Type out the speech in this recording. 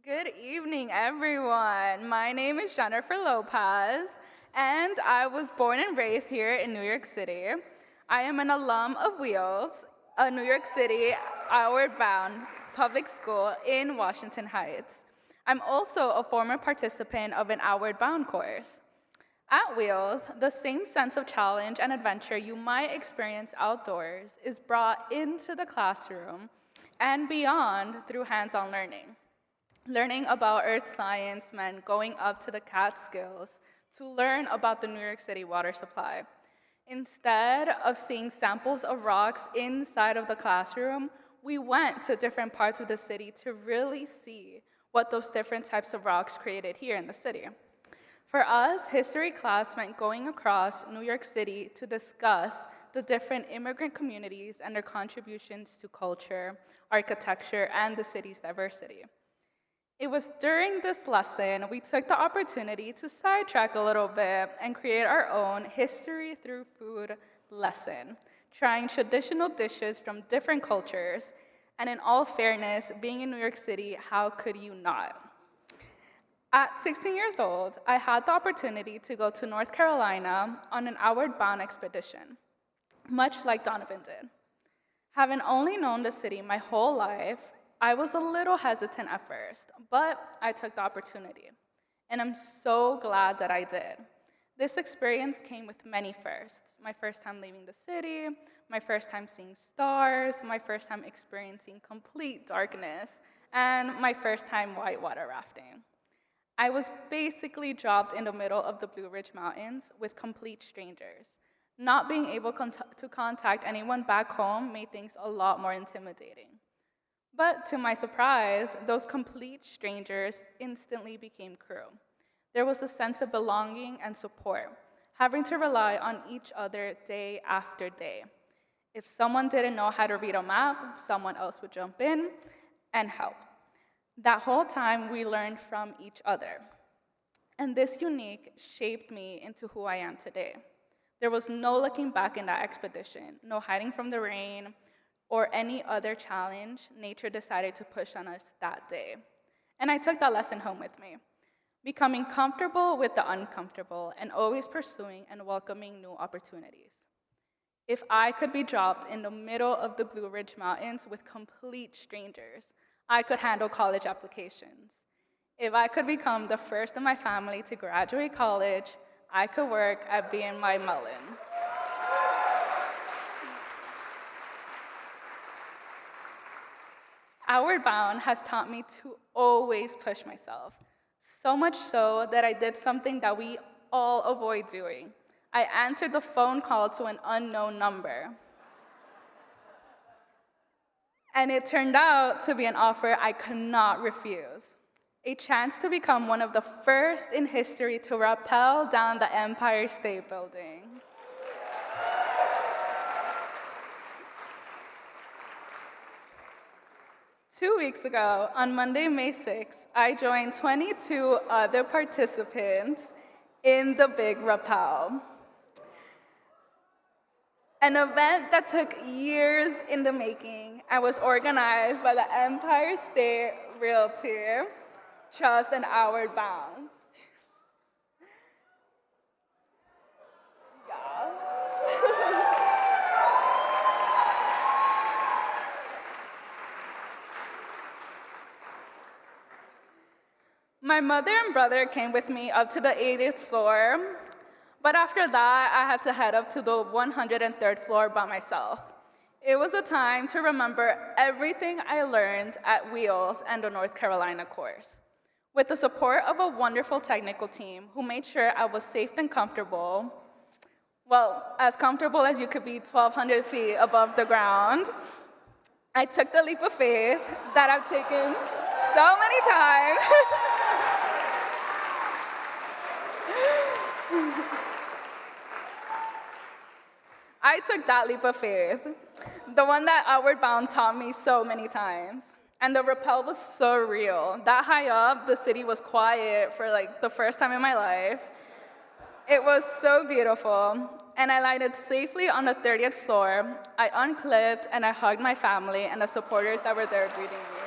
Good evening, everyone. My name is Jennifer Lopez, and I was born and raised here in New York City. I am an alum of Wheels, a New York City outward-bound public school in Washington Heights. I'm also a former participant of an outward-bound course. At Wheels, the same sense of challenge and adventure you might experience outdoors is brought into the classroom and beyond through hands-on learning. Learning about earth science meant going up to the Catskills to learn about the New York City water supply. Instead of seeing samples of rocks inside of the classroom, we went to different parts of the city to really see what those different types of rocks created here in the city. For us, history class meant going across New York City to discuss the different immigrant communities and their contributions to culture, architecture, and the city's diversity. It was during this lesson we took the opportunity to sidetrack a little bit and create our own history through food lesson, trying traditional dishes from different cultures, and in all fairness, being in New York City, how could you not? At 16 years old, I had the opportunity to go to North Carolina on an outward-bound expedition, much like Donovan did. Having only known the city my whole life, I was a little hesitant at first, but I took the opportunity, and I'm so glad that I did. This experience came with many firsts. My first time leaving the city, my first time seeing stars, my first time experiencing complete darkness, and my first time whitewater rafting. I was basically dropped in the middle of the Blue Ridge Mountains with complete strangers. Not being able to contact anyone back home made things a lot more intimidating. But to my surprise, those complete strangers instantly became crew. There was a sense of belonging and support, having to rely on each other day after day. If someone didn't know how to read a map, someone else would jump in and help. That whole time, we learned from each other. And this unique shaped me into who I am today. There was no looking back in that expedition, no hiding from the rain, or any other challenge nature decided to push on us that day. And I took that lesson home with me, becoming comfortable with the uncomfortable and always pursuing and welcoming new opportunities. If I could be dropped in the middle of the Blue Ridge Mountains with complete strangers, I could handle college applications. If I could become the first in my family to graduate college, I could work at BNY Mellon. Outward Bound has taught me to always push myself, so much so that I did something that we all avoid doing. I answered the phone call to an unknown number. And it turned out to be an offer I could not refuse. A chance to become one of the first in history to rappel down the Empire State Building. 2 weeks ago, on Monday, May 6th, I joined 22 other participants in the Big Rappel, an event that took years in the making and was organized by the Empire State Realty Trust and Outward Bound. My mother and brother came with me up to the 80th floor, but after that, I had to head up to the 103rd floor by myself. It was a time to remember everything I learned at Wheels and the North Carolina course. With the support of a wonderful technical team who made sure I was safe and comfortable, well, as comfortable as you could be 1,200 feet above the ground, I took the leap of faith that I've taken so many times. I took that leap of faith, the one that Outward Bound taught me so many times. And the rappel was so real. That high up, the city was quiet for like the first time in my life. It was so beautiful. And I landed safely on the 30th floor. I unclipped and I hugged my family and the supporters that were there greeting me.